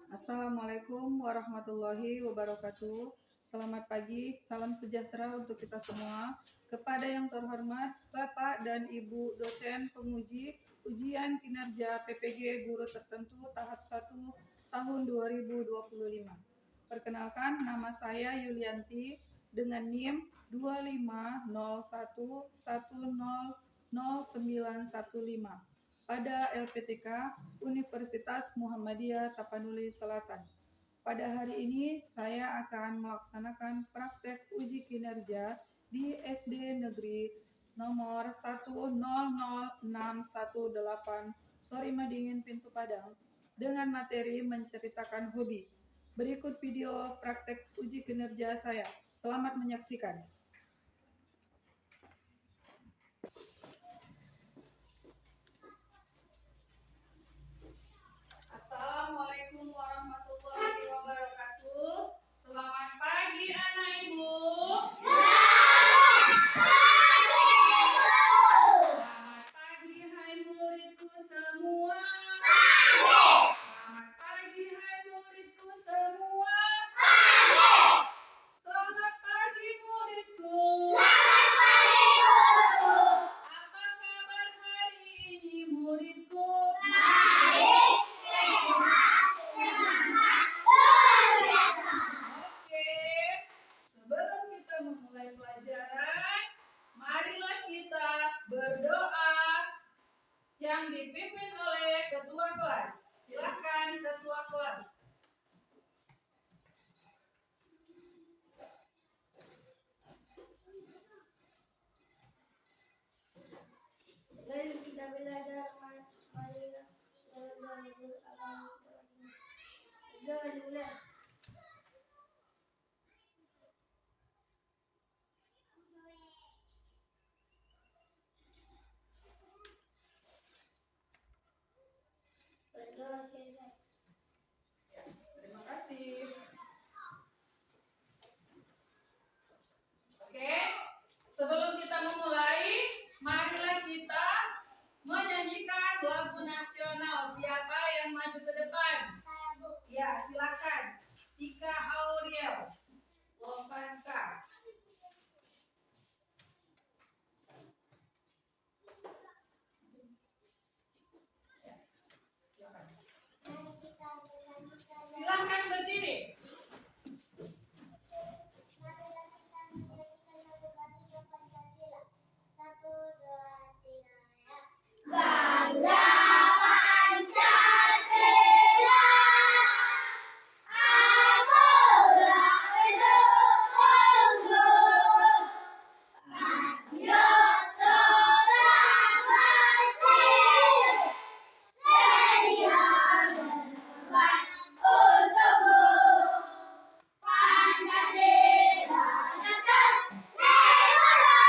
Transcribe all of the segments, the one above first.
Assalamualaikum warahmatullahi wabarakatuh. Selamat pagi, salam sejahtera untuk kita semua. Kepada yang terhormat Bapak dan Ibu dosen penguji ujian kinerja PPG guru tertentu tahap 1 tahun 2025. Perkenalkan, nama saya Yulianti dengan NIM 2501100915 pada LPTK Universitas Muhammadiyah Tapanuli Selatan. Pada hari ini saya akan melaksanakan praktek uji kinerja di SD Negeri nomor 1000618 Sori Madingin Pintu Padang dengan materi menceritakan hobi. Berikut video praktek uji kinerja saya. Selamat menyaksikan. Assalamualaikum warahmatullahi wabarakatuh. Selamat pagi anak ibu. Selamat pagi hai muridku semua. Selamat pagi hai muridku semua. Selamat pagi muridku. Apa kabar hari ini muridku? Sebelum kita memulai pelajaran, marilah kita berdoa yang dipimpin oleh ketua kelas. Silakan ketua kelas. Sebelum kita belajar, marilah berdoa. Berdoa selesai. Terima kasih. Oke, sebelum kita memulai, marilah kita menyanyikan lagu nasional. Siapa yang maju ke depan? Ya, silakan. Tika Auriel, Lovanka. Silakan berdiri. Bangga Pancasila, akulah pendukungmu. Doktoran masih sedia berkorban untukmu. Pancasila dasar negara.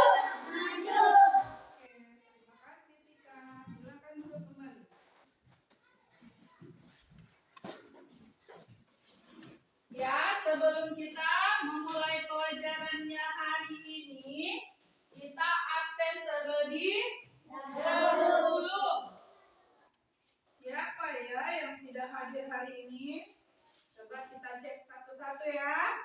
Terima kasih Tika. Silakan duduk kembali. Ya, sebelum kita memulai pelajarannya hari ini, kita absen terlebih dahulu. Siapa ya yang tidak hadir hari ini? Coba kita cek satu-satu ya.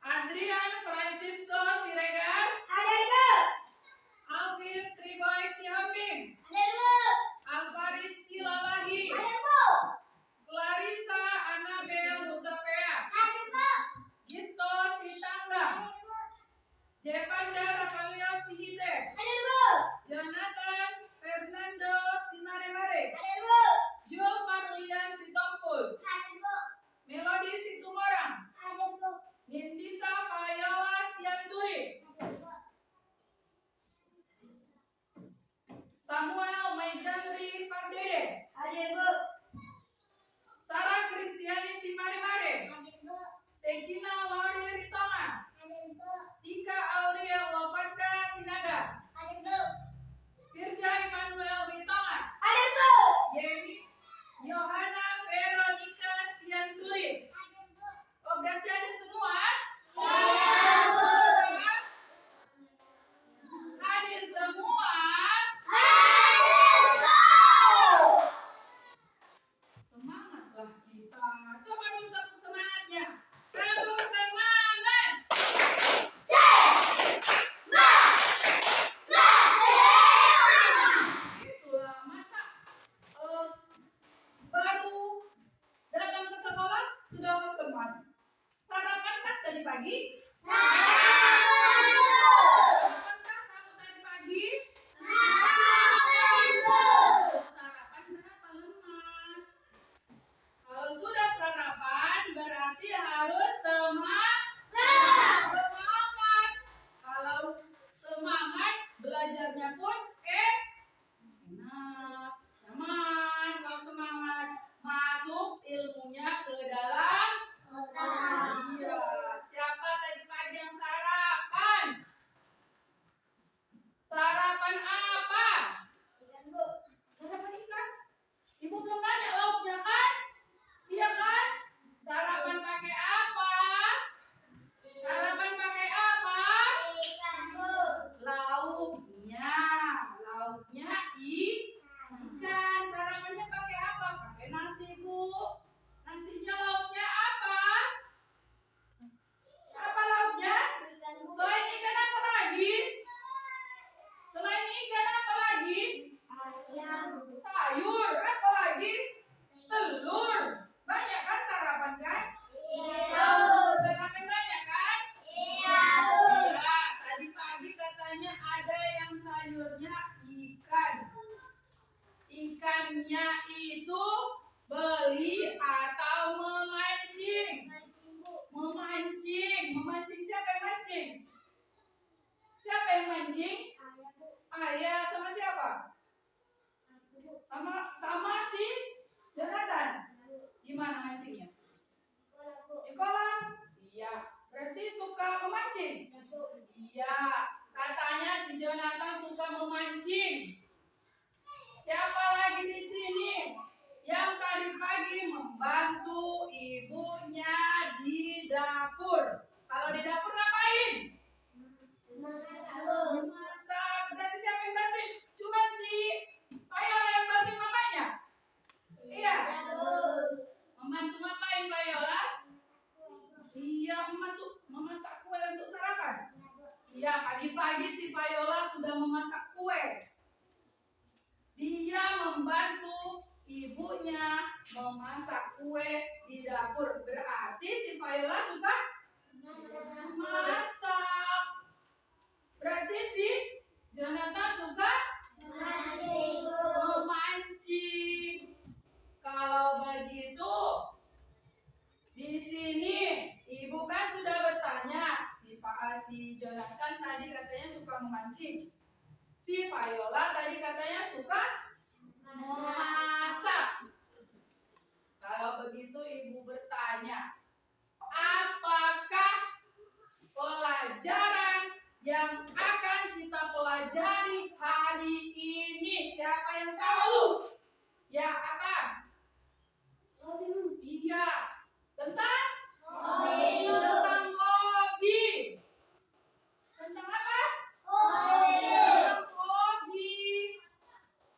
Adrian Francisco Siregar, Alvin Triboy Sihombing, Alvaris Silalahi, Clarissa Anabel Hutapea, Gisto Sitangga, Jevanda Rakalio Sihite, Jonathan Fernando Simaremare, Jul Parulian Sitompul, Melody Situmorang, Nindita Faya tujuannya itu beli atau memancing? Memancing. Memancing, siapa yang mancing? Siapa yang mancing? Ayah sama siapa? Sama si Jonathan. Gimana mancingnya? Di kolam? Iya. Berarti suka memancing? Iya. Katanya si Jonathan suka memancing. Siapa lagi di sini yang tadi pagi membantu ibunya di dapur? Kalau di dapur ngapain? Masak. Berarti siapa yang bantuin? Cuma si Payola yang bantuin mamanya? Iya. Membantu ngapain Payola? Iya, memasak kue untuk sarapan. Iya, pagi-pagi si Payola sudah memasak kue. Dia membantu ibunya memasak kue di dapur. Berarti si Payola suka masak. Berarti si Jonathan suka memancing. Kalau begitu, di sini ibu kan sudah bertanya, si Jonathan tadi katanya suka memancing. Si Payola tadi katanya suka memasak. Kalau begitu ibu bertanya, apakah pelajaran yang akan kita pelajari hari ini? Siapa yang tahu? Ya, apa? Iya. Tentang hobi. Tentang apa? Tentang hobi.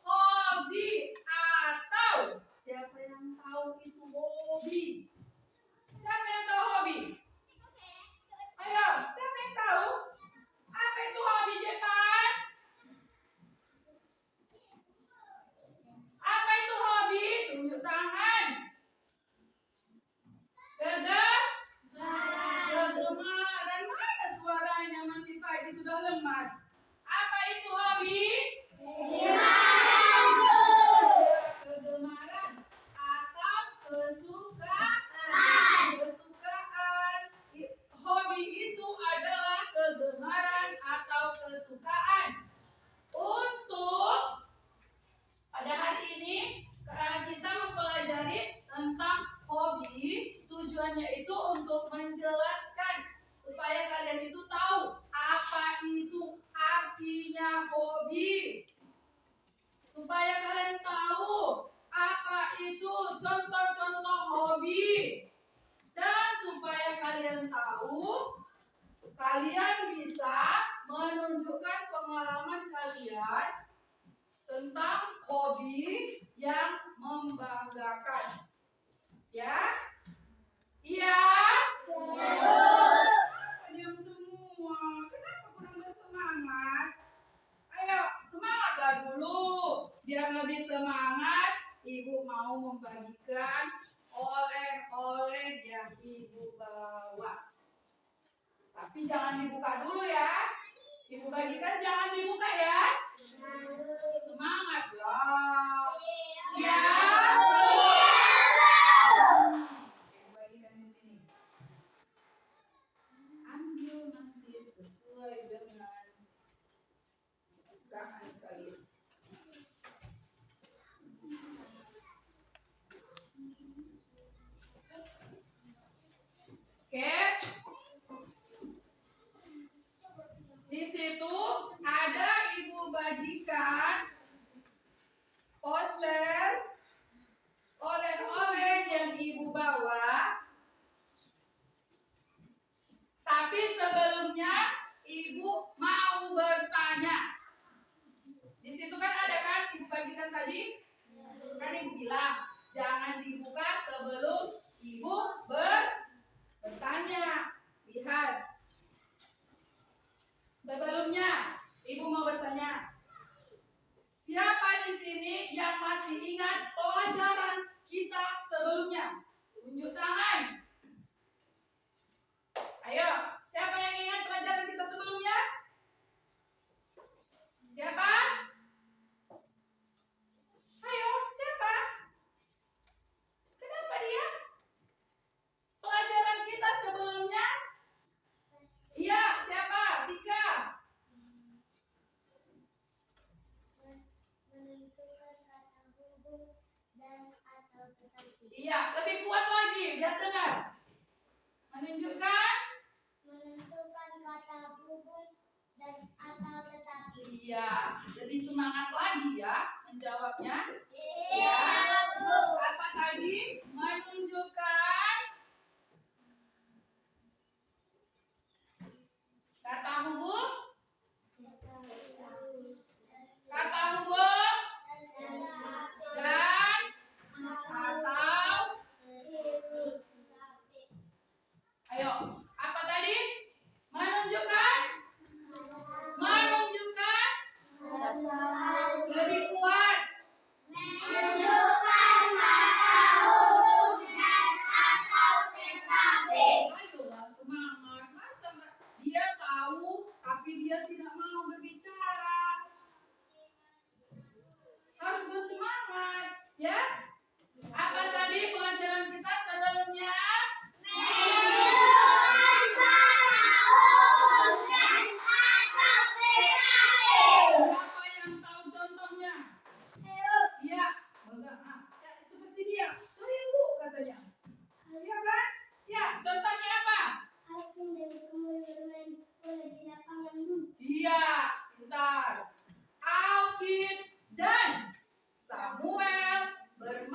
Hobi atau siapa yang tahu itu hobi? Siapa yang tahu hobi? Ayo, siapa yang tahu? Apa itu hobi, cepat? Apa itu hobi? Tunjuk tangan. Kegemaran. Mana suaranya masih pagi sudah lemas? Apa itu hobi? Kegemaran atau kesukaan. Hobi itu adalah kegemaran atau kesukaan. Untuk pada hari ini kita mempelajari tentang hobi. Tujuannya itu untuk menjelaskan supaya kalian itu tahu apa itu artinya hobi. Supaya kalian tahu apa itu contoh-contoh hobi. Dan supaya kalian tahu, kalian bisa menunjukkan pengalaman kalian tentang hobi yang membanggakan. Ya? Iya? Kenapa diam semua? Kenapa kurang bersemangat? Ayo, semangatlah dulu. Biar lebih semangat, ibu mau membagikan oleh-oleh yang ibu bawa. Tapi jangan dibuka dulu ya. Ibu bagikan jangan dibuka ya. Semangatlah. Ya. Ibu bagikan di sini. Ambil nanti sesuai dengan kesukaan kalian. Oke. Di situ ada ibu bagikan poster oleh-oleh yang ibu bawa. Tapi sebelumnya ibu mau bertanya. Di situ kan ada kan ibu bagikan tadi? Kan ibu bilang jangan dibuka sebelum ibu bertanya. Lihat. Sebelumnya ibu mau bertanya. Siapa di sini yang masih ingat pelajaran kita sebelumnya? Tunjuk tangan. Ayo, siapa yang ingat pelajaran kita sebelumnya? Siapa? Ayo, siapa? Iya, lebih semangat lagi ya menjawabnya. Iya, Bu. Apa tadi? Menunjukkan kata hubung, kata hubung dan atau ayo apa tadi? Menunjukkan, menunjukkan lebih kuat. Menunjukkan kata hubung dan atau tetapi. Ayolah semangat. Masa dia tahu tapi dia tidak mau berbicara? Harus bersemangat, ya. Apa tadi pelajaran kita sebelumnya? Menunjukkan kata hubung dan atau tetapi. Siapa yang tahu contohnya? Iya, bagaimana? Ya, seperti dia. Saya Bu katanya. Iya kan? Ya, contohnya apa? Hakim dan Samuel bermain bola di lapangan, Bu. Iya, pintar. Alvin dan Samuel bermain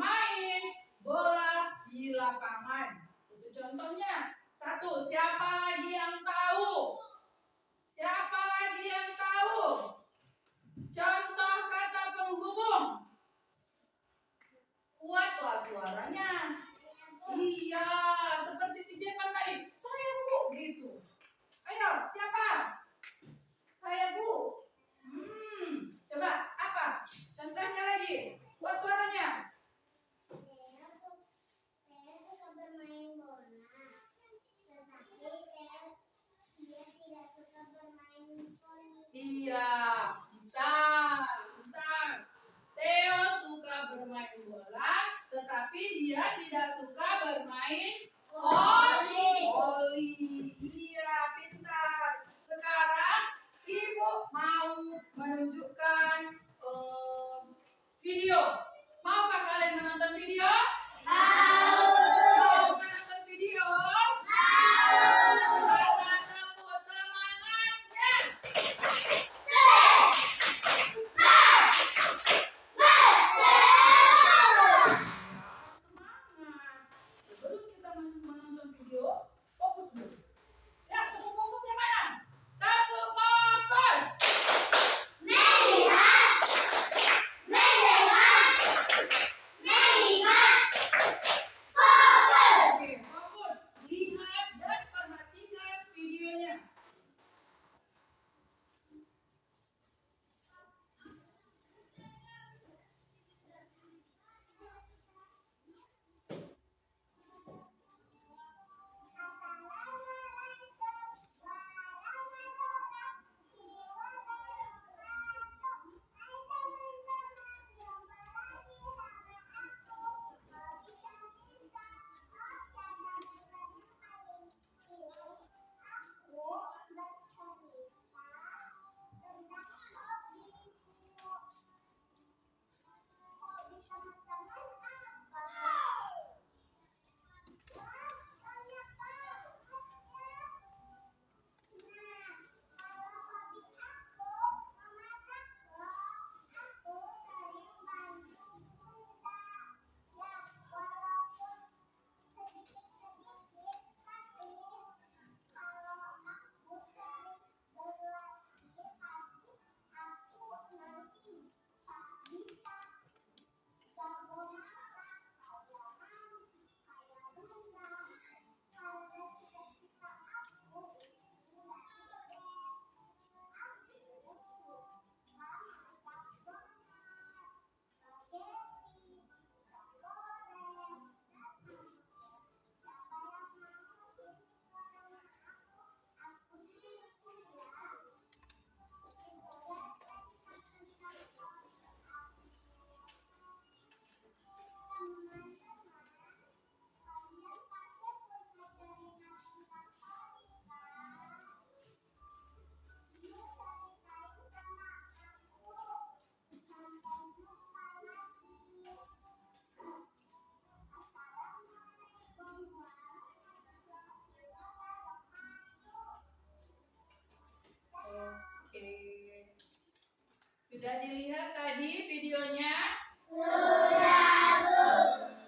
Sudah dilihat tadi videonya?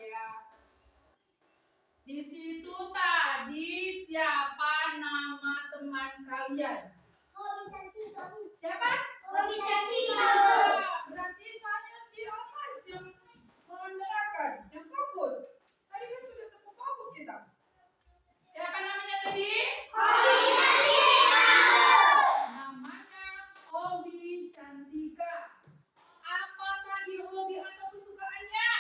Ya. Di situ tadi siapa nama teman kalian? Siapa? Berarti saya si Almas yang mendengarkan, yang fokus. Tadi kan sudah terfokus kita. Siapa namanya tadi? Namanya Hobi Cantika. Apa tadi hobi atau kesukaannya?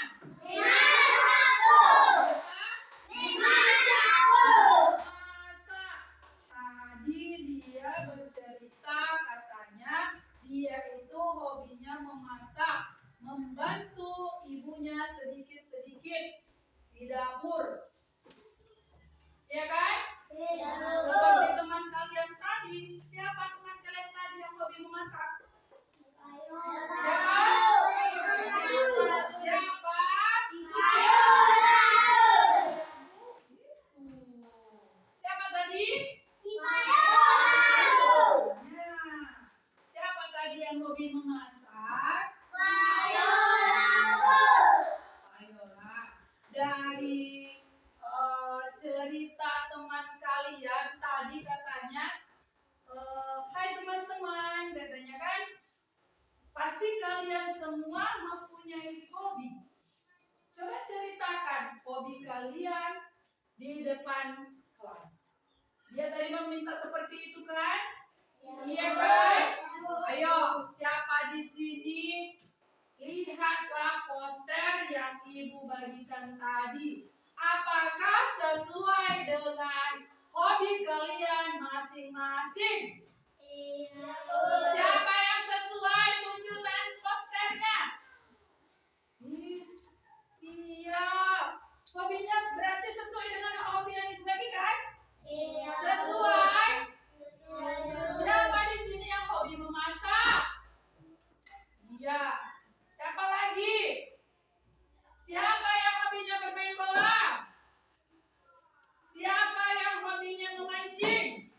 Masak. Tadi dia bercerita katanya dia itu hobinya memasak, membantu ibunya sedikit-sedikit di dapur. Ya kan? Seperti teman kalian tadi. Siapa teman kalian tadi yang hobi memasak? Siapa? Siapa? Siapa tadi? Nah, siapa tadi yang hobi memasak? Ayolah. Dari cerita teman kalian tadi katanya, hai teman-teman, katanya kan, pasti kalian semua mempunyai hobi. Coba ceritakan hobi kalian di depan kelas. Dia tadi meminta seperti itu kan? Iya kan? Ayo, siapa di sini? Lihatlah poster yang ibu bagikan tadi. Apakah sesuai dengan hobi kalian masing-masing? Siapa yang sesuai? Tunjukkan posternya. Iya. Hobinya berarti sesuai dengan hobi yang ibu bagikan? Sesuai. Siapa di sini yang hobi memasak? Iya. Siapa lagi? Siapa yang hobinya bermain bola? Siapa yang hobinya memancing?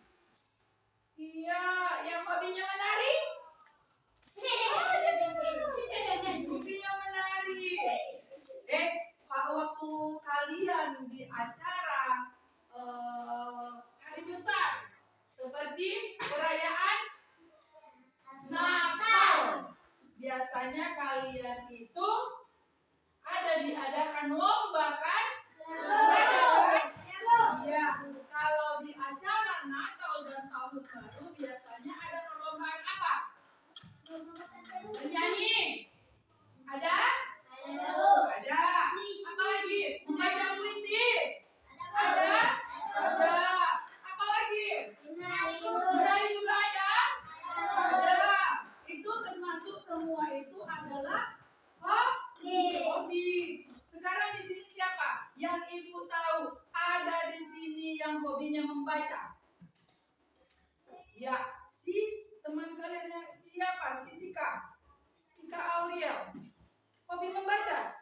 Iya, yang hobinya menari? Hobinya menari. Waktu kalian di acara hari besar seperti perayaan Natal, biasanya kalian itu ada diadakan lomba kan? Iya, kalau di acara Natal dan Tahun Baru biasanya ada perlombaan apa? Bernyanyi. Ada? Ada. Apa lagi? Membaca puisi. Ada? Ada. Apa lagi? Menari juga ada? Ada. Itu termasuk semua itu adalah hobi. Sekarang di sini siapa yang ibu tahu ada di sini yang hobinya membaca? Ya, si teman kalian yang siapa? Si Tika Auriel. Hobi membaca.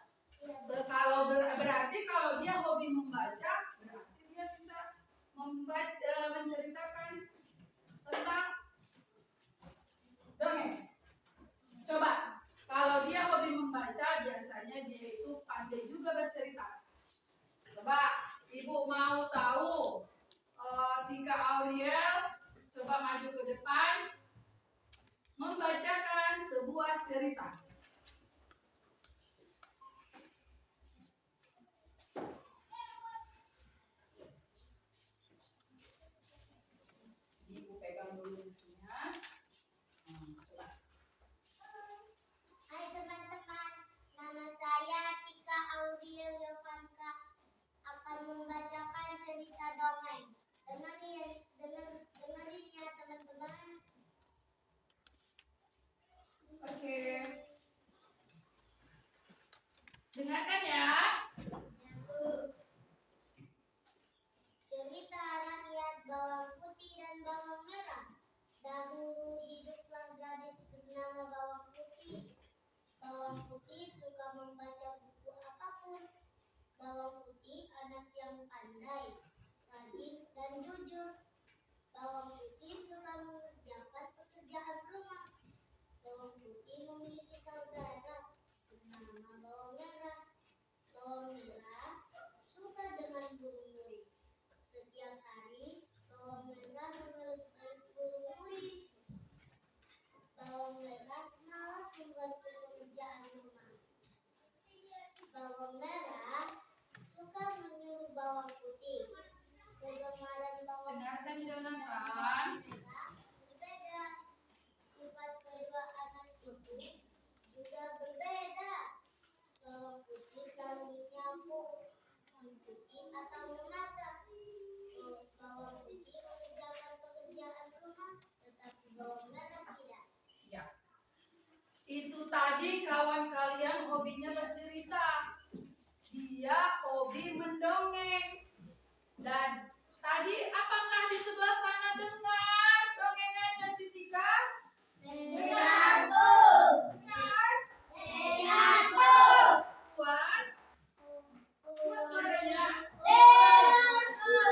Kalau berarti kalau dia hobi membaca, berarti dia bisa membaca, menceritakan tentang dongeng. Coba, kalau dia hobi membaca, biasanya dia itu pandai juga bercerita. Coba, ibu mau tahu Tika Auriel, coba maju ke depan, membacakan sebuah cerita. Ibu pegang dulu bukunya. Coba. Hai teman-teman, nama saya Tika Auriel Yovanka akan membacakan cerita dongeng. Dengerin ya teman-teman. Oke. Dengarkan ya. Cerita rakyat bawang putih dan bawang merah. Dahulu hiduplah gadis bernama Bawang Putih. Bawang Putih suka membaca buku apapun. Bawang Putih anak yang pandai, rajin dan jujur. Bawang Putih suka mengerjakan pekerjaan rumah. Bawang Putih Tadi kawan kalian hobinya bercerita. Dia hobi mendongeng. Dan tadi apakah di sebelah sana dengar dongengannya si Tika? Dengar, Bu. Dengar? Dengar, Bu. Kuat? Kuat suaranya? Dengar, Bu.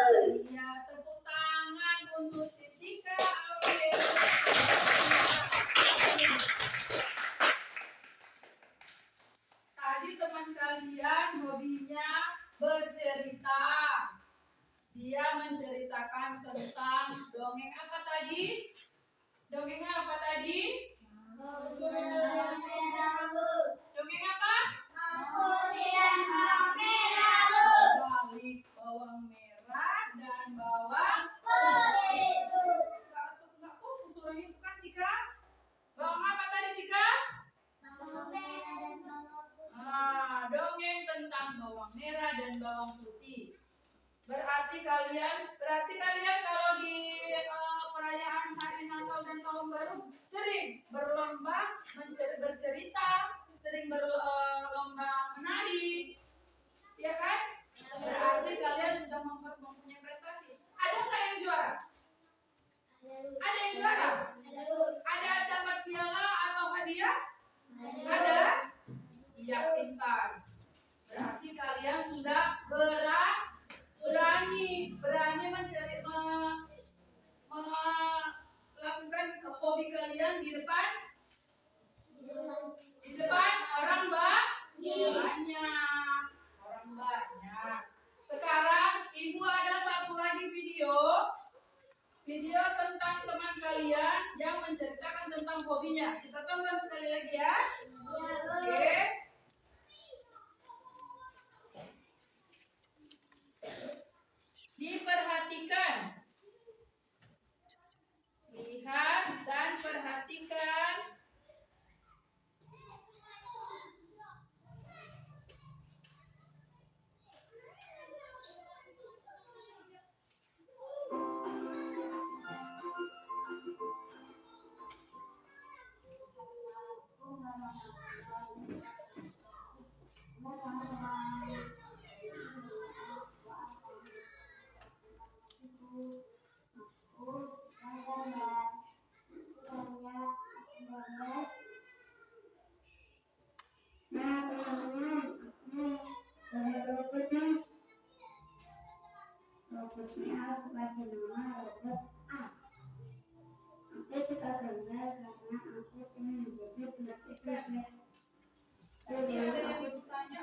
Iya, tepuk tangan untuk si Tika. Oke. Tadi teman kalian hobinya bercerita. Dia menceritakan tentang dongeng apa tadi? Dongengnya apa tadi? Dongeng apa? Balik bawang merah dan bawang putih. Oh, suaranya itu kan Tika. Bawang apa tadi Tika? Dongeng tentang bawang merah dan bawang putih. Berarti kalian kalau di perayaan hari Natal dan Tahun Baru sering berlomba bercerita, sering berlomba menari, ya kan? Berarti kalian sudah mempunyai prestasi. Ada nggak yang juara? Ada yang juara? Ada dapat piala atau hadiah? Ada? Iya, pintar. Berarti kalian sudah berani melakukan hobi kalian di depan orang banyak. Sekarang ibu ada satu lagi video tentang teman kalian yang menceritakan tentang hobinya. Kita tonton sekali lagi ya. Oke. Diperhatikan. Lihat dan perhatikan. Tadi ada yang ibu tanya.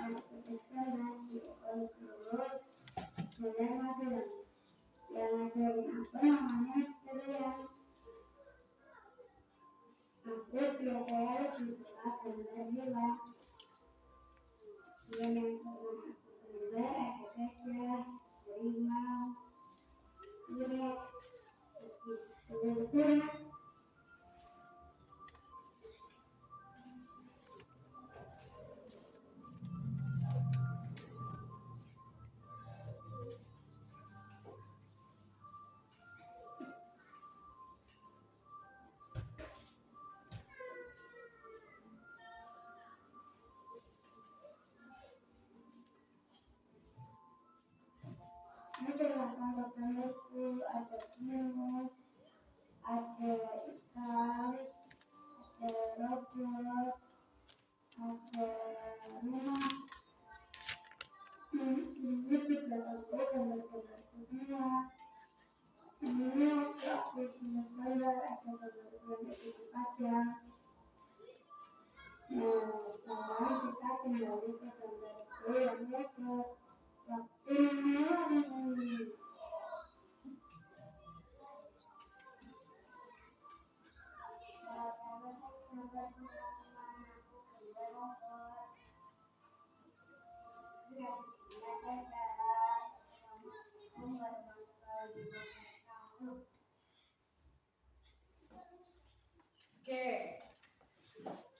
Oke,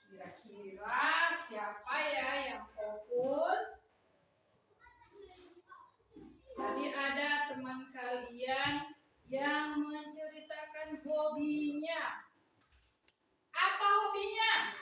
kira-kira siapa ya yang fokus? Tadi ada teman kalian yang menceritakan hobinya. Apa hobinya?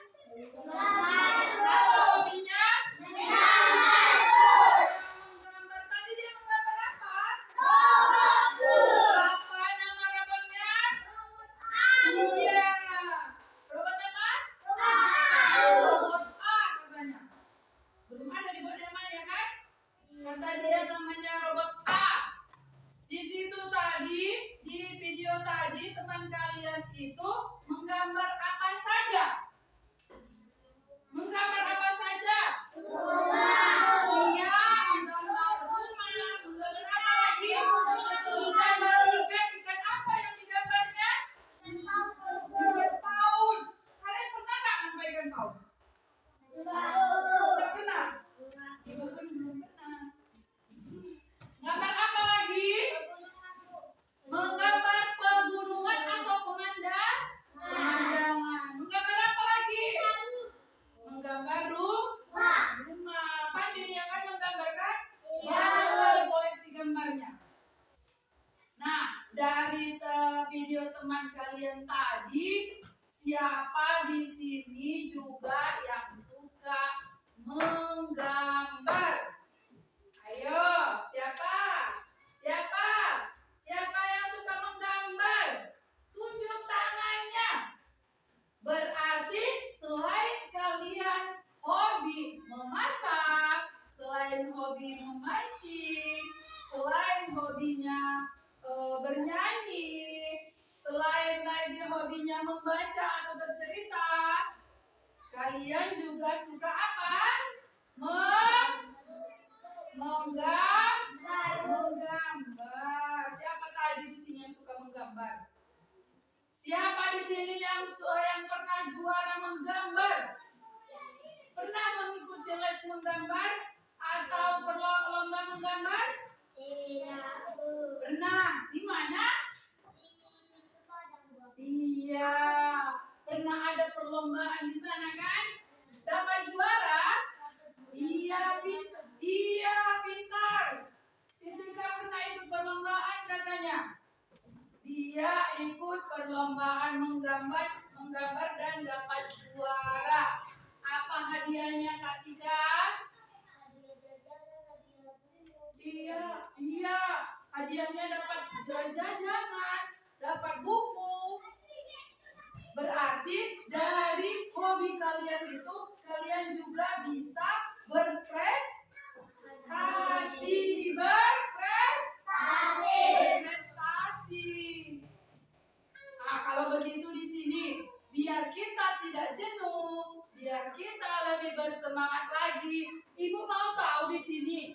kalian tadi, siapa di sini juga yang suka menggambar? Ayo, siapa? Siapa? Siapa yang suka menggambar? Tunjuk tangannya. Berarti selain kalian hobi memasak, selain hobi memancing, selain hobinya bernyanyi, selain lagi hobinya membaca atau bercerita, kalian juga suka apa? Menggambar. Siapa tadi di sini yang suka menggambar? Siapa di sini yang pernah juara menggambar? Pernah mengikuti les menggambar atau lomba menggambar? Tidak, Bu. Pernah. Di mana? Iya. Pernah ada perlombaan di sana kan? Dapat juara? Iya, pintar. Sintika pernah ikut perlombaan katanya. Dia ikut perlombaan menggambar dan dapat juara. Apa hadiahnya Kak Tika? Iya. Hadiahnya dapat jajanan, dapat buku. Berarti dari hobi kalian itu kalian juga bisa berprestasi. Nah, kalau begitu di sini, biar kita tidak jenuh, biar kita lebih bersemangat lagi. Ibu mau tahu di sini,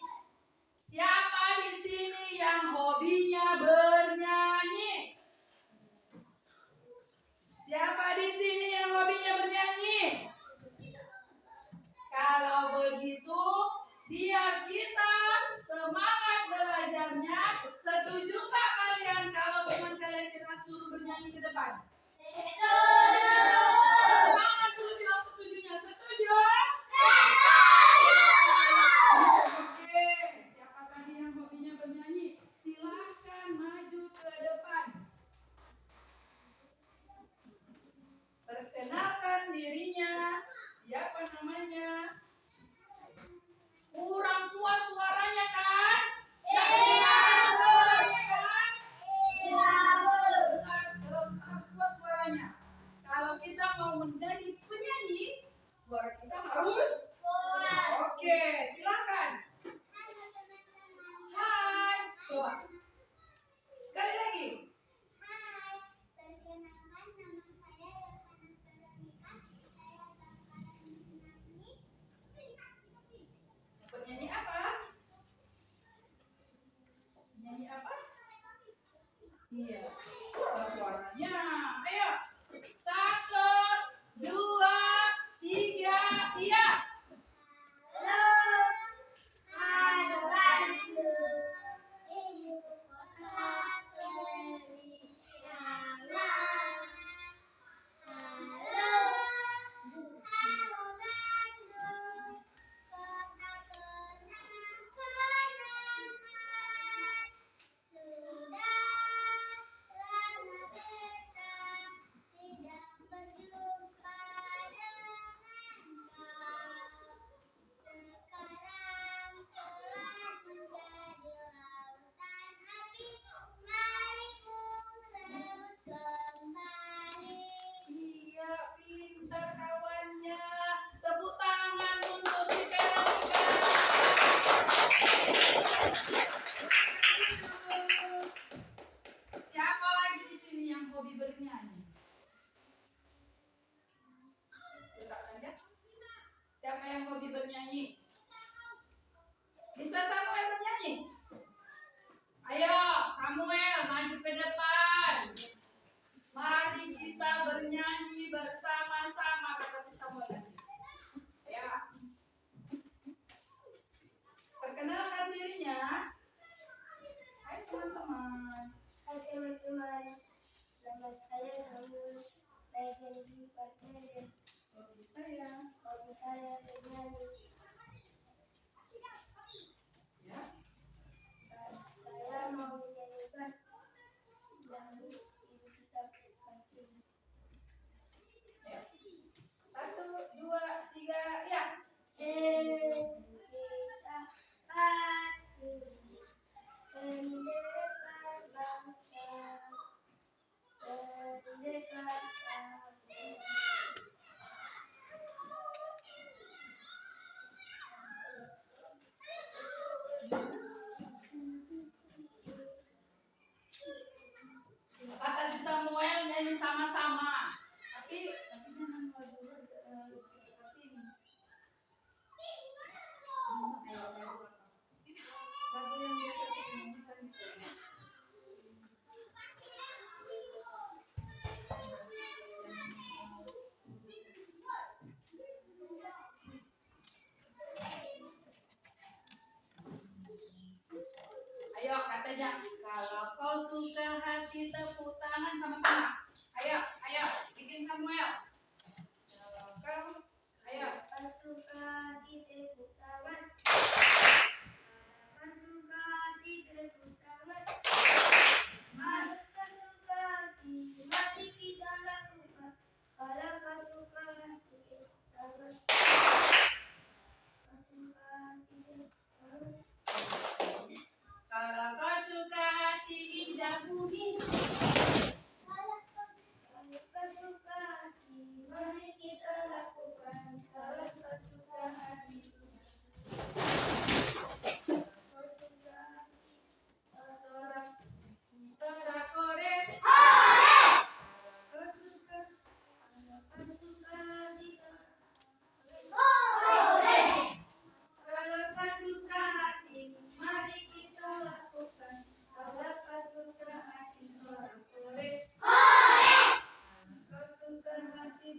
siapa di sini yang hobinya bernyanyi? Siapa di sini yang hobinya bernyanyi? Kalau begitu, biar kita semangat belajarnya. Setujukah kalian kalau teman kalian kita suruh bernyanyi ke depan? Semangat dulu bilang setujunya. Setuju? Oke, siapa tadi yang hobinya bernyanyi? Silahkan maju ke depan. Perkenalkan dirinya. Siapa namanya? Kurang kuat suaranya kan? Harus kuat suaranya. Kalau kita mau menjadi penyanyi, suara kita harus kuat. Oke, silakan. Hai, coba. Sekali lagi. Hai, perkenalkan nama saya Yohana Veronica. Saya bakalan menyanyi. Penyanyi apa? Penyanyi apa? Iya. Suaranya. Ayo. 1, 2, 3, iya. Halo, Bandung, ibu kota teristimewa. Halo, Bandung, kota kenang-kenangan. Sudah lama kita tidak berjumpa dengan kau. Sekarang telah menjadi lautan api. Mari ku rebut kembali. Iya, pintar kawannya. Tepuk tangan untuk si Veronica. Siapa lagi di sini yang hobi bernyanyi? Siapa yang hobi bernyanyi? Bisa Samuel bernyanyi? Ayo, Samuel maju ke depan. Mari kita bernyanyi bersama-sama, kata si Samuel tadi. Ya. Perkenalkan dirinya. Hai teman-teman. Hai teman-teman, nama saya Samuel Regendi Pardede. Hobi saya. Hobi saya bernyanyi. Ya. Saya mau menyanyikan lagu di kitab Al-Quran.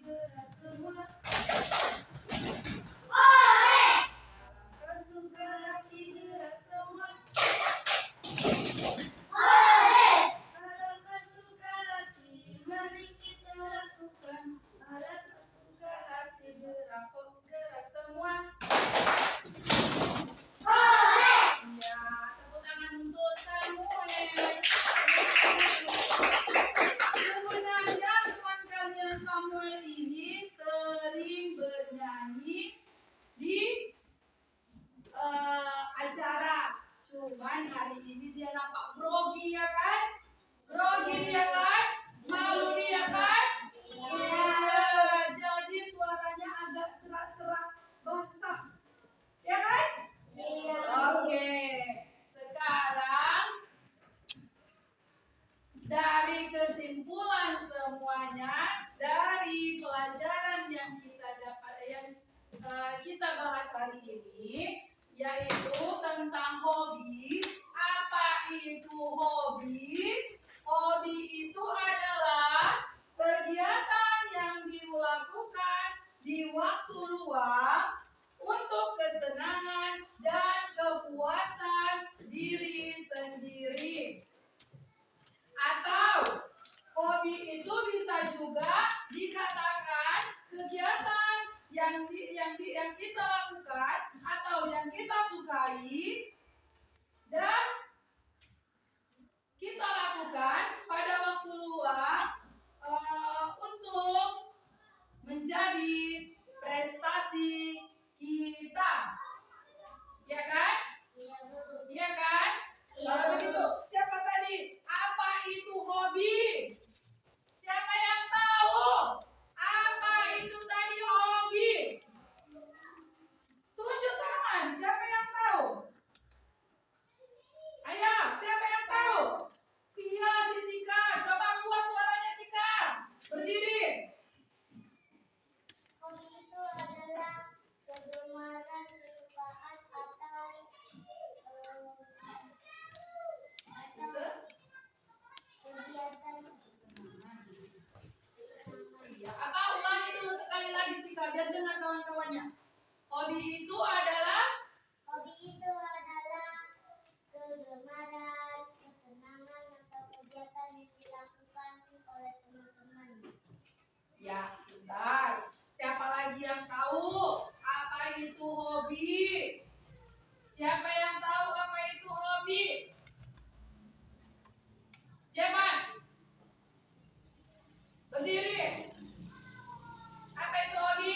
gerak semua. Kesuka hati gerak semua. Kalau kesuka hati, mari kita lakukan. Kalau kesuka hati gerak semua. Ya, tepuk tangan untuk Samuel. Sebenarnya teman kalian Samuel ini sering bernyanyi di acara. Cuman hari ini dia nampak grogi ya kan? Grogi dia kan? Malu dia kan? Ya, jadi suaranya agak serak-serak basah. Ya kan? Iya. Oke. Sekarang dari kesimpulan semuanya dari pelajaran yang kita dapat kita bahas hari ini yaitu tentang hobi. Apa itu hobi? Hobi itu adalah kegiatan yang dilakukan di waktu luang untuk kesenangan dan kepuasan diri sendiri. Atau hobi itu bisa juga dikatakan kegiatan yang kita lakukan atau yang kita sukai dan kita lakukan pada waktu luang untuk menjadi prestasi kita. Ya kan? Iya, betul. Iya kan? Kalau begitu, siapa tadi? Apa itu hobi? Siapa yang tahu? Apa itu tadi hobi? Tunjuk tangan, siapa yang tahu? Ayo, siapa yang tahu? Iya, si Tika. Coba buat suaranya Tika. Berdiri. Hobi itu adalah kegemaran, kesukaan atau kegiatan Ya, apa ulangi dulu sekali lagi Tika biar dengar kawan-kawannya. Hobi itu adalah kegemaran, kesenangan atau kegiatan yang dilakukan oleh teman-teman. ya, bentar. Siapa lagi yang tahu apa itu hobi? Siapa yang tahu apa itu hobi? Cepat. Berdiri. Apa itu hobi?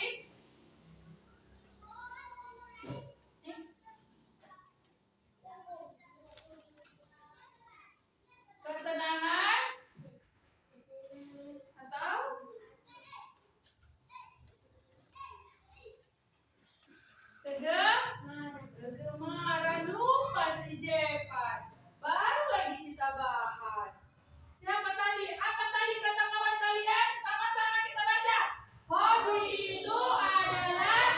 Kesenangan atau kegemaran. Lupa si Jepat. Baru lagi kita bahas. Siapa tadi? Apa tadi kata kawan kalian? Sama-sama kita baca. Hobi itu adalah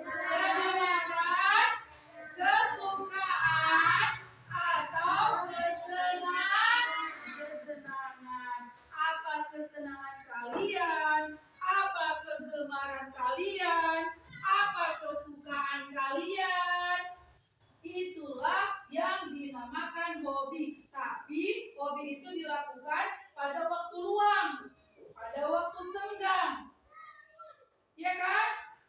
kegemaran, kesukaan atau kesenangan. Apa kesenangan kalian? Apa kegemaran kalian? Apa kesukaan kalian? Itulah yang dinamakan hobi. Tapi hobi itu dilakukan pada waktu luang, pada waktu senggang. Ya kan?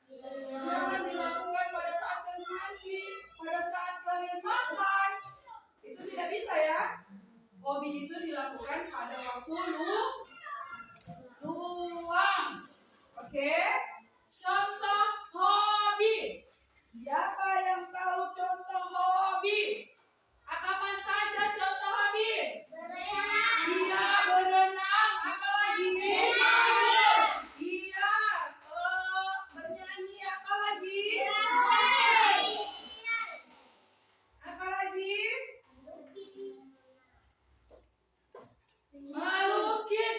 Jangan dilakukan pada saat kalian mandi, pada saat kalian makan. Itu tidak bisa ya. Hobi itu dilakukan pada waktu luang. Oke? Contoh hobi. Siapa yang tahu contoh hobi? Apa saja contoh hobi? Berenang. Iya, berenang. Apa lagi? Iya, bernyanyi. Apa lagi? Apa lagi? Melukis.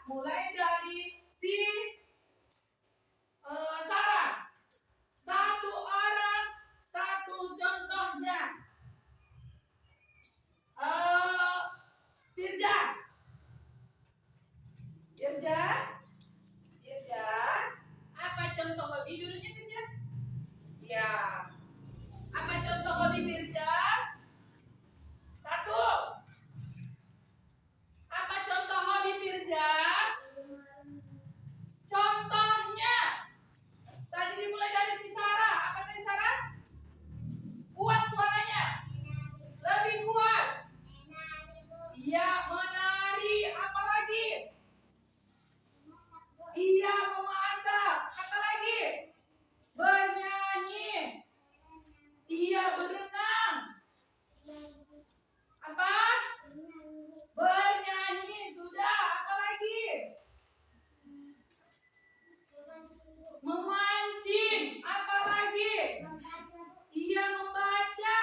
mulai dari si Sarah. Satu orang, satu contohnya. Firja. Apa contoh hobi dulunya Firja? Ya. Apa contoh hobi Firja? Satu. Apa contoh hobi Firja? Contohnya. Tadi dimulai dari si Sarah. Apa tadi Sarah? Kuat suaranya. Lebih kuat. Iya, menari. Apa lagi? Iya, memasak. Apa lagi? Bernyanyi. Iya, berenang. Apa? Bernyanyi. Sudah. Apa lagi? Memancing. Apa lagi? Iya, membaca.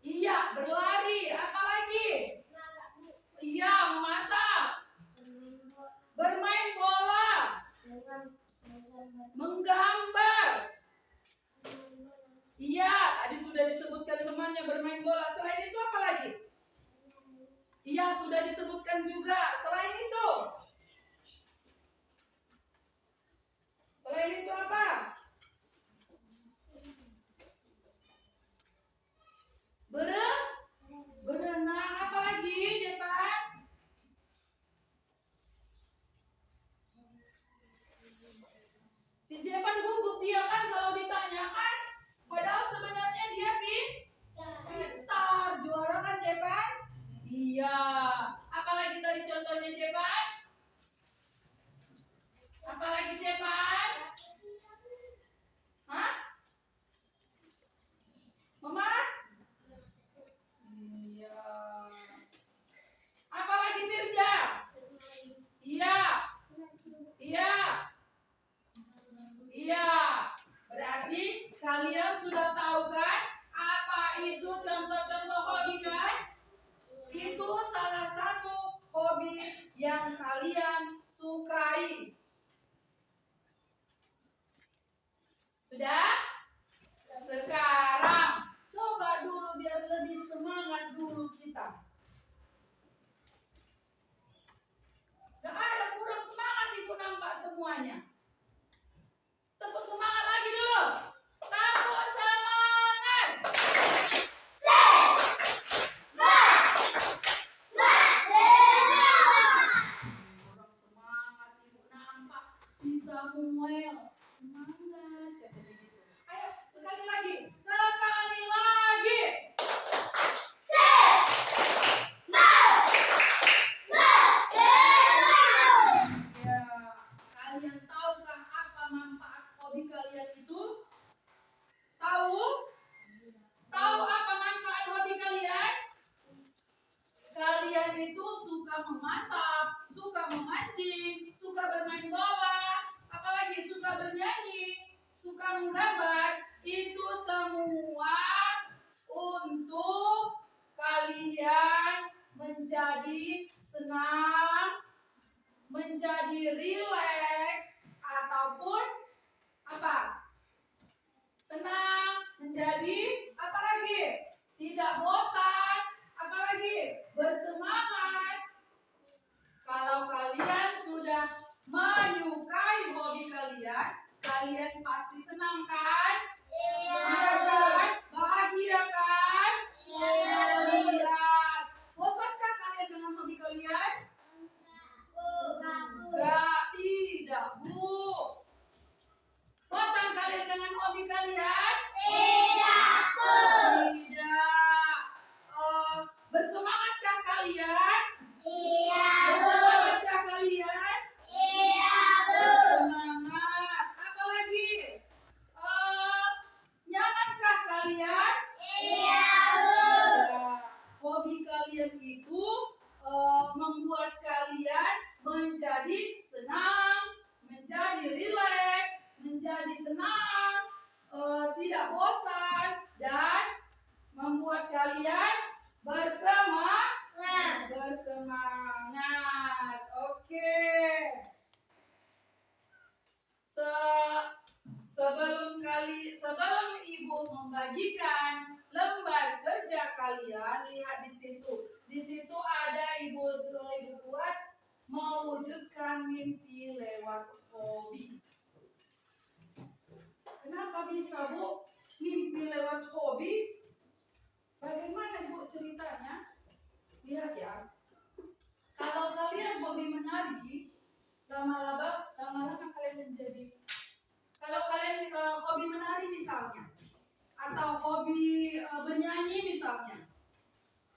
Iya, berlari. Apa lagi? Iya, memasak. Bermain bola. Menggambar. Iya, tadi sudah disebutkan temannya bermain bola. Selain itu apa lagi? Iya, sudah disebutkan juga. Selain itu? Selain itu apa? Berenang. Apa lagi, Jepan? Si Jepan gugup dia kan kalau ditanyakan. Padahal sebenarnya dia pintar. Juara kan Jepan? Iya. Apalagi tadi contohnya Jepan? Apalagi Jepan? Hah? Mama? Iya. Apalagi Firja? Iya. Iya. Iya. Berarti kalian sudah tahu kan apa itu contoh-contoh hobi kan? Itu salah satu hobi yang kalian sukai. Sudah? Sekarang coba dulu biar lebih semangat dulu kita. Gak ada kurang semangat itu nampak semuanya. Tepuk semangat lagi dulu. Tepuk semangat. Kurang semangat ibu nampak si Samuel. Semangat kata begitu. Ayo sekali lagi. Sekali lagi. Ya, kalian tahukah apa manfaat hobi kalian itu? Tahu? Tahu apa manfaat hobi kalian? Kalian itu suka memasak, suka memancing, suka bermain bola, apalagi suka bernyanyi, suka menggambar. Itu semua untuk kalian menjadi senang, menjadi rileks, ataupun apa? Tenang, menjadi apa lagi? Tidak bosan, apa lagi? Bersemangat. Kalau kalian sudah menyukai hobi kalian, kalian pasti senang kan? Iya kan? Bahagia kan? Iya. Bosankah kalian dengan hobi kalian? Enggak, tidak, Bu. Bosan kalian dengan hobi kalian? Tidak. Bersemangatkah kalian? Bersemangatkah kalian? Bersemangat. Apa lagi? Nyamankah kalian? Hobi kalian itu membuat kalian menjadi senang, menjadi rileks, menjadi tenang, tidak bosan, dan membuat kalian bersemangat. kalian lihat di situ. Di situ ada ibu buat mewujudkan mimpi lewat hobi. Kenapa bisa, Bu? Mimpi lewat hobi? Bagaimana, Bu, ceritanya? Lihat ya. Kalau kalian hobi menari, lama-lama kalian menjadi. Kalau kalian hobi menari misalnya, atau hobi bernyanyi misalnya,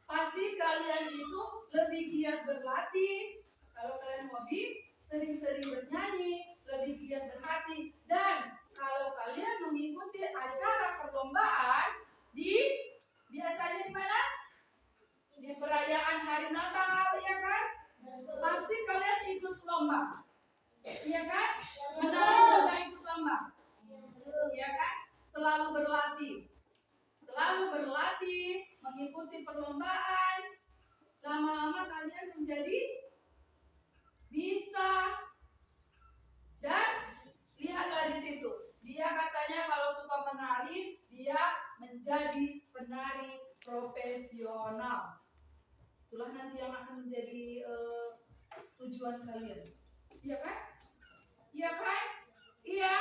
pasti kalian itu lebih giat berlatih. Kalau kalian hobi sering-sering bernyanyi, lebih giat berlatih. Dan kalau kalian mengikuti acara perlombaan biasanya di mana? Di perayaan hari Natal, ya kan? Pasti kalian ikut lomba, iya kan? Menari juga ikut lomba, iya kan? Selalu berlatih, mengikuti perlombaan. Lama-lama kalian menjadi bisa. Dan lihatlah di situ, dia katanya kalau suka menari, dia menjadi penari profesional. Itulah nanti yang akan menjadi tujuan kalian, iya kan? Iya kan? Iya.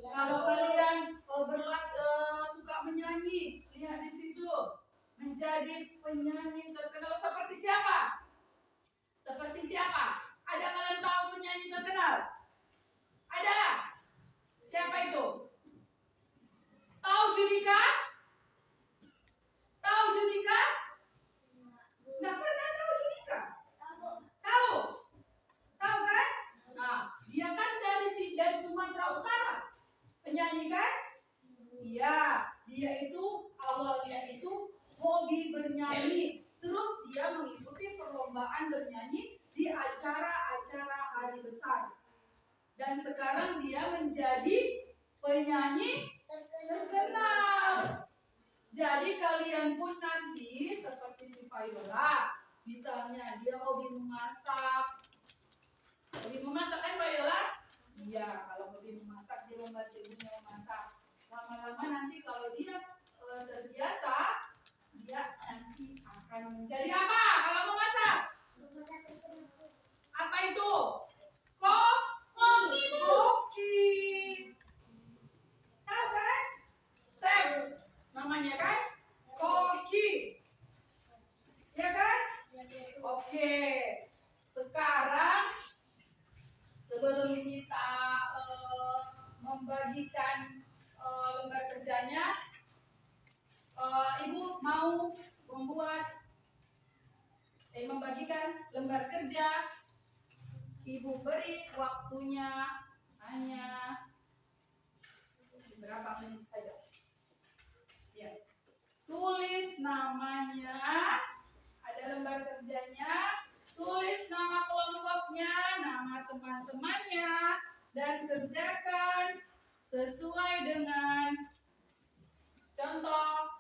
Kalau kalian suka menyanyi, lihat di situ, menjadi penyanyi terkenal seperti siapa? Seperti siapa? Ada kalian tahu penyanyi terkenal? Ada? Siapa itu? Tahu Judika? Tahu Judika? Nggak pernah tahu Judika? Tahu? Tahu kan? Nah, dia kan dari Sumatera Utara. Penyanyi kan? Iya, dia itu awalnya itu hobi bernyanyi. Terus dia mengikuti perlombaan bernyanyi di acara-acara hari besar. Dan sekarang dia menjadi penyanyi terkenal. Jadi kalian pun nanti seperti si Viola, misalnya dia hobi memasak. Hobi memasak kan Viola? Iya, kalau hobi memasak dia membantu ibunya memasak. Lama-lama nanti kalau dia terbiasa, dia nanti akan menjadi apa kalau memasak? Apa itu? Koki. Tahu kan? Chef namanya kan? Koki. Ya kan? Oke. Sekarang sebelum kita membagikan lembar kerjanya, Ibu mau membagikan lembar kerja. Ibu beri waktunya hanya berapa menit saja. Ya. Tulis namanya, ada lembar kerjanya, tulis nama kelompoknya, nama teman-temannya, dan kerjakan sesuai dengan contoh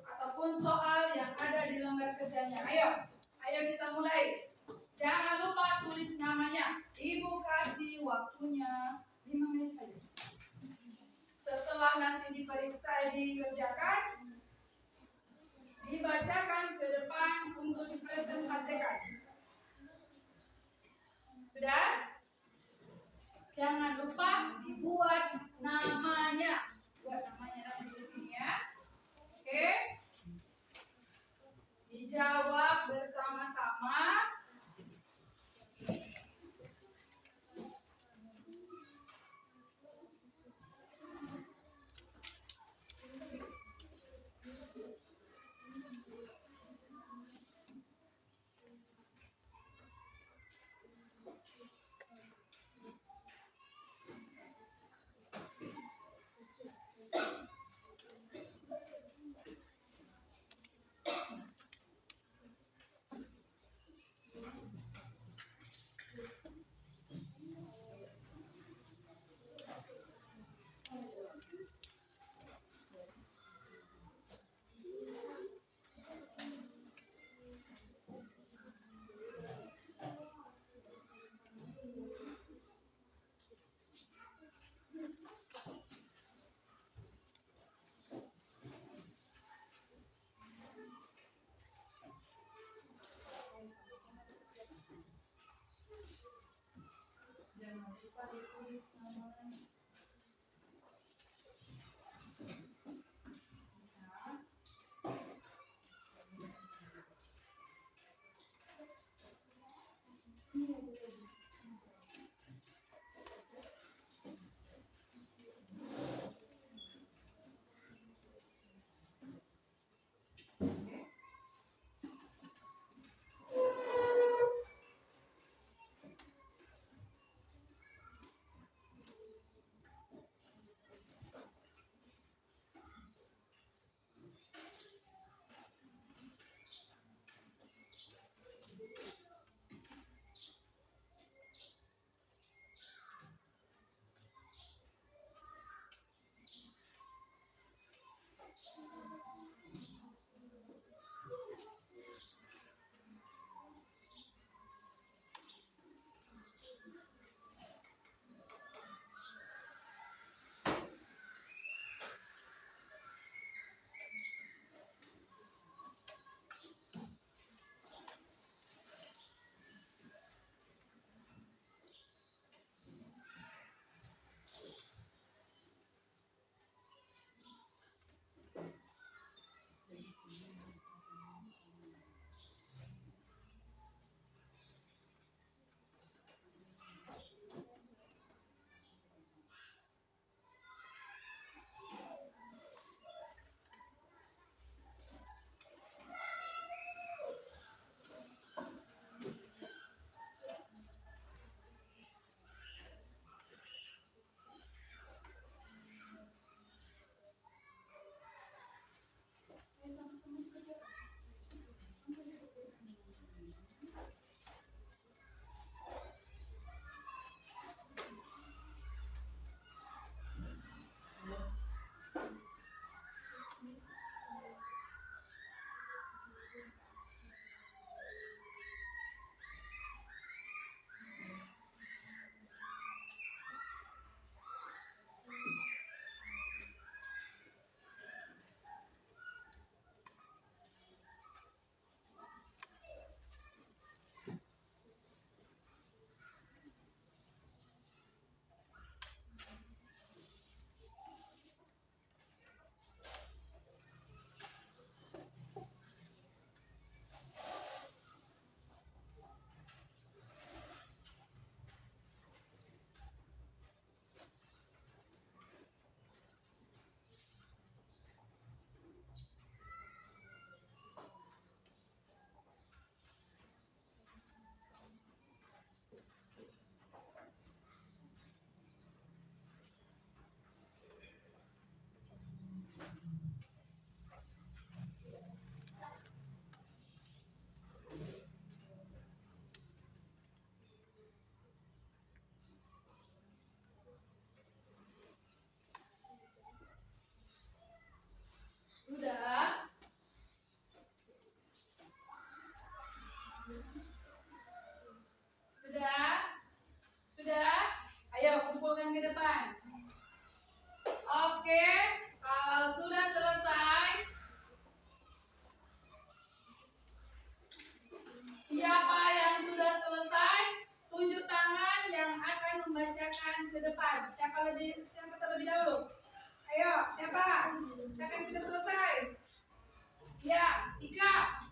ataupun soal yang ada di lembar kerjanya. Ayo kita mulai. Jangan lupa tulis namanya. Ibu kasih waktunya 5 menit saja. Setelah nanti diperiksa, dikerjakan, dibacakan ke depan untuk dipresentasikan. Sudah? Jangan lupa dibuat namanya. Buat namanya nanti di sini ya. Oke? Dijawab bersama-sama. siapa terlebih dahulu? Ayo, siapa? Siapa yang sudah selesai? Ya, Tika.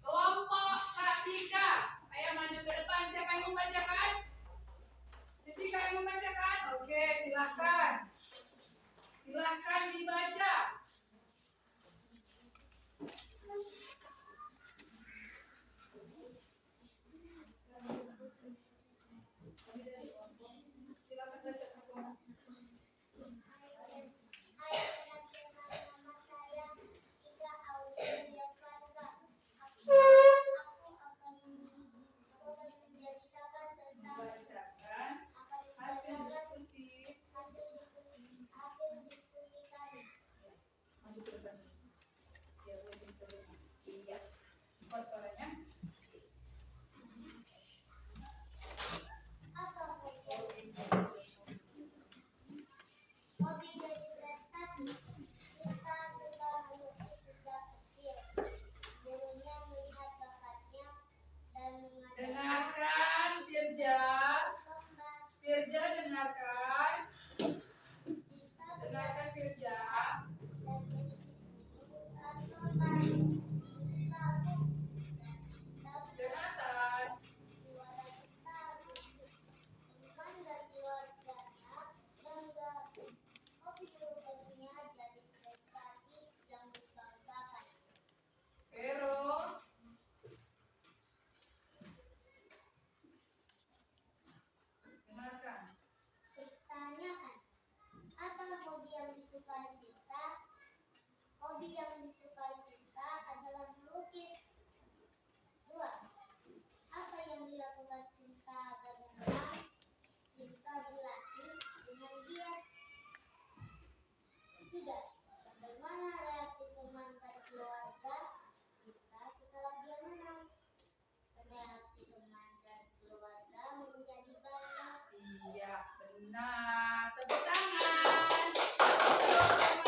Kelompok Kak Tika. Ayo maju ke depan. Siapa yang membacakan? Si Tika yang membacakan? Oke, silahkan. Silahkan dibaca. Silakan baca. Hai teman-teman, nama saya Ika Aulia Farga. Aku akan menceritakan tentang Bacakan hasil diskusi. hasil diskusi kami. Maju ke depan. Biar lebih terlihat. Iya. Oh, suaranya. Apa hobi dari prestasi? Kita suka melukis sejak kecil. Dulunya melihat bakatnya dan mengajak Dengarkan, Firja. lomba. Firja, dengarkan. Kita Dengarkan, Firja. dan saat lomba kita dapat Jonathan. juara besar. Teman dan keluarganya bangga. Hobi berikutnya jadi prestasi yang dibanggakan. Vero. Dengarkan. Ditanyakan, apa hobi yang disukai Sinta? Hobi yang disukai Sinta adalah melukis. 2. Apa yang dilakukan Sinta agar menang? Sinta berlatih dengan giat. 3. Bagaimana reaksi teman dan keluarga Sinta setelah dia menang? Reaksi teman dan keluarga menjadi bangga. Iya, benar. Tepuk tangan.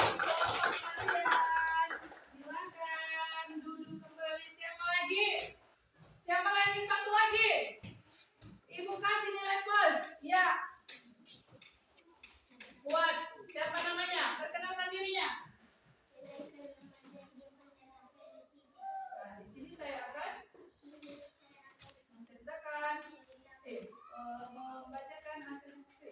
Kelompok kalian. Silakan duduk kembali. Siapa lagi? Siapa lagi? Satu lagi. Ibu kasih nilai plus. Ya. Buat siapa namanya? Perkenalkan dirinya. Nah, di sini saya akan menceritakan, membacakan hasil diskusi.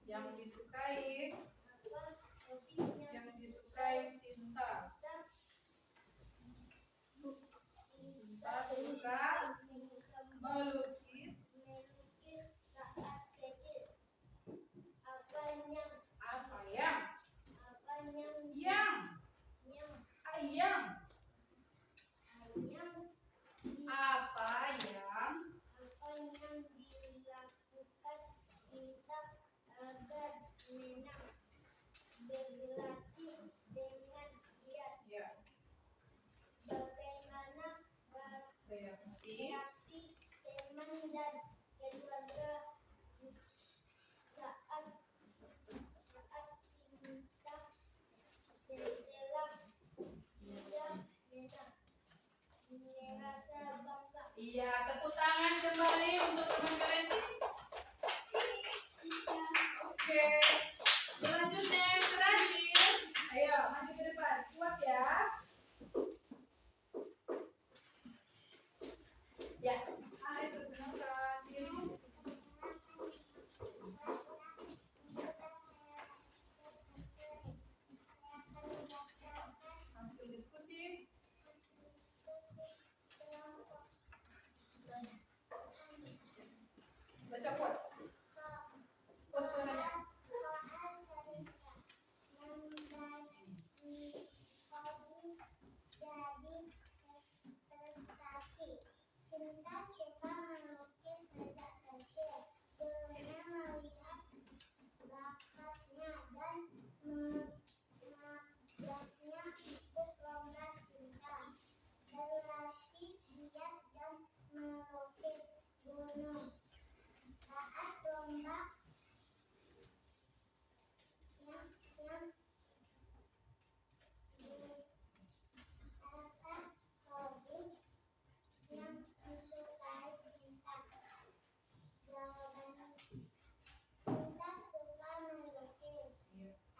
Yang disukai. Apa hobinya? Yang disukai Sinta. Sinta suka melukis. Melukis saat kecil. Apa yang? Apa yang? Apa yang? Yang. Yang. Ayam. Yang. Apa yang? Apa yang dilakukan Sinta agar menang? Berlatih dengan giat. Ya. Bagaimana Reaksi. reaksi teman dan keluarga saat Sinta setelah dia menang? Merasa bangga. Iya, tepuk tangan kembali untuk teman kalian sini. Oke. Selanjutnya yang terakhir. Ayo, maju ke depan. Kuat ya. Ya. Ayo perkenalkan diri. Hasil diskusi. Baca kuat. Kuat suaranya. Sinta suka melukis sejak kecil. Dulunya melihat bakatnya dan mengajaknya ikut lomba Sinta. Berlatih giat dan melukis gunung. Saat lomba yang apa hobi yang disukai Sinta? Jawaban Sinta suka melukis.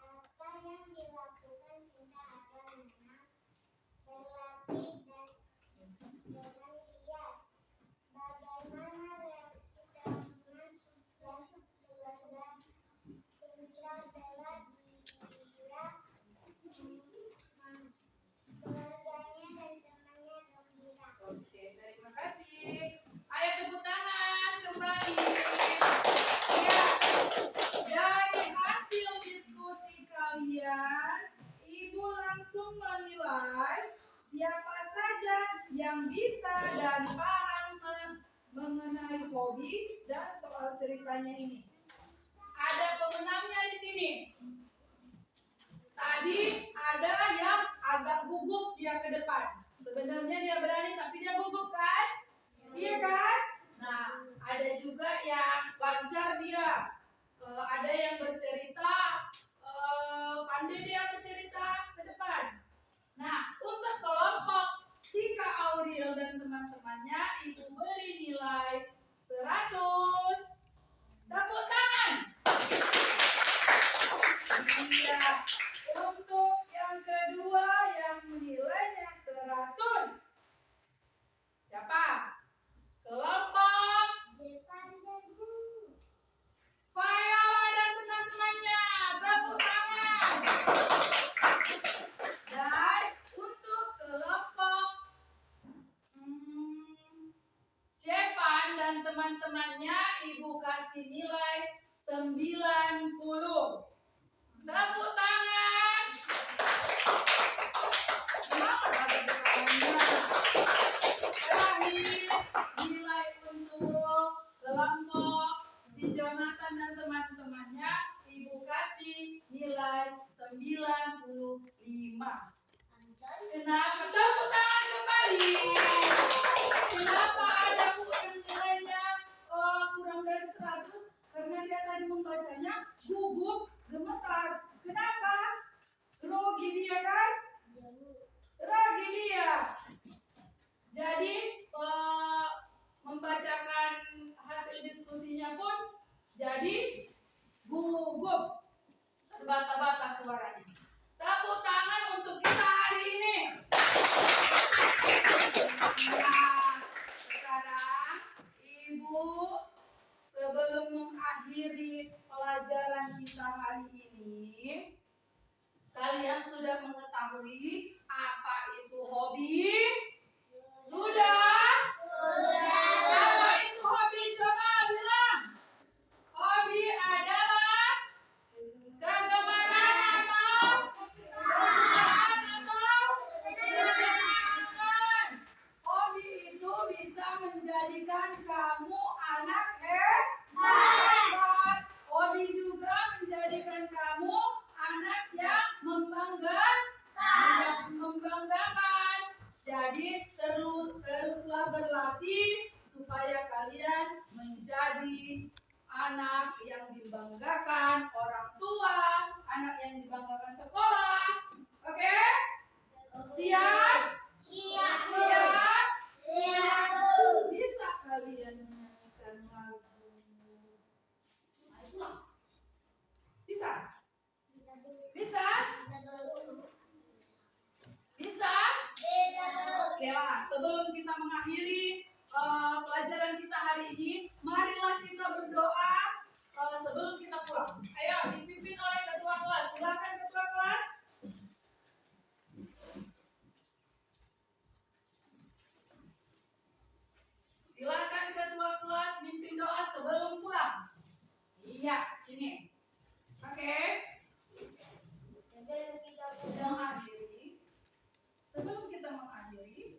Apa yang dilakukan Sinta agar menang? Berlatih dan dengan giat. Bagaimana reaksi teman dan keluarga Sinta setelah dia keluarganya dan temannya gembira? Oke, terima kasih. Ayo tepuk tangan kembali. Ya, dari hasil diskusi kalian, Ibu langsung menilai siapa saja yang bisa dan paham mengenai hobi dan soal ceritanya ini. Ada pemenangnya di sini. Tadi ada yang agak gugup dia ke depan. Sebenarnya dia berani tapi dia gugup kan? Iya kan? Nah, ada juga yang lancar dia. Ada yang bercerita, pandai dia bercerita ke depan. Nah, untuk kelompok Tika Auril dan teman-temannya, Ibu beri nilai 100. Tepuk tangan. Iya. Untuk yang kedua yang nilainya 100. Siapa? Kelompok Depan debu. Viola dan teman-temannya. Tepuk tangan. Dan untuk kelompok Jepan dan teman-temannya, Ibu kasih nilai 90. Tepuk tangan. Semangat tepuk tangannya. Terakhir, nilai untuk kelompok si Jonathan dan teman-temannya, Ibu kasih nilai 95. Kenapa? Tepuk tangan kembali. Kenapa ada yang nilainya kurang dari 100? Karena dia tadi membacanya gugup, gemetar. Kenapa? Grogi dia kan? Grogi dia. Jadi membacakan hasil diskusinya pun jadi gugup, terbata-bata suaranya. Tepuk tangan untuk kita hari ini. Nah, sekarang Ibu sebelum mengakhiri pelajaran pagi. Apa itu hobi? Sudah? Apa itu hobi? Coba bilang. Hobi adalah kegemaran atau kesukaan atau kesenangan. Hobi itu bisa menjadikan kamu anak hebat. Hobi juga menjadikan kamu anak yang membanggakan. Jadi teruslah berlatih supaya kalian menjadi anak yang dibanggakan orang tua, anak yang dibanggakan sekolah. Oke? Siap? Siap. Siap? Siap. Bisa kalian menyanyikan lagu? Ayo pulang. Bisa? Bisa? Bisa? Oke lah, sebelum kita mengakhiri pelajaran kita hari ini, marilah kita berdoa sebelum kita pulang. Ayo, dipimpin oleh ketua kelas. Silakan ketua kelas. Silakan ketua kelas mimpin doa sebelum pulang. Iya, sini. Oke. Sebelum kita mengakhiri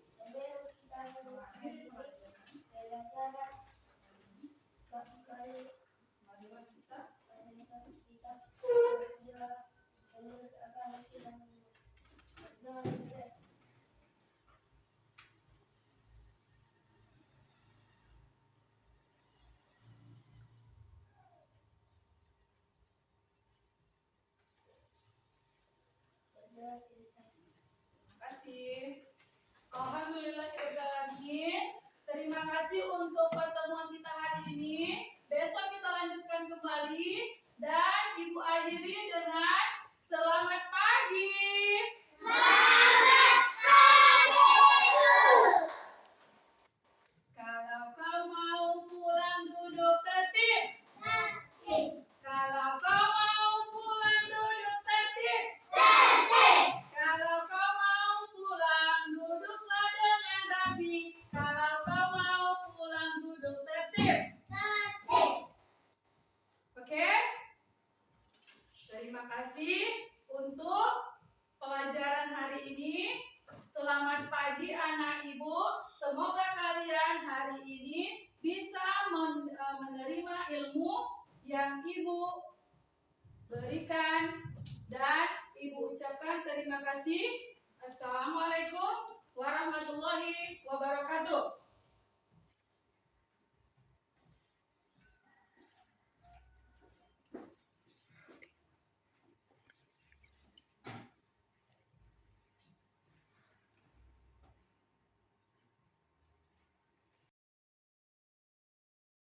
marilah kita kasih. Alhamdulillahirobbilalamin. Terima kasih untuk pertemuan kita hari ini. Besok kita lanjutkan kembali dan Ibu akhiri dengan selamat pagi. Kalau kau mau pulang duduk tertib. Kalau kau mau pulang duduk tertib. Kalau kau mau pulang duduklah dengan rapi. Kalau kau mau pulang duduk tertib. Oke? Terima kasih untuk pelajaran hari ini. Selamat pagi anak ibu. Semoga kalian hari ini bisa menerima ilmu yang ibu berikan dan ibu ucapkan terima kasih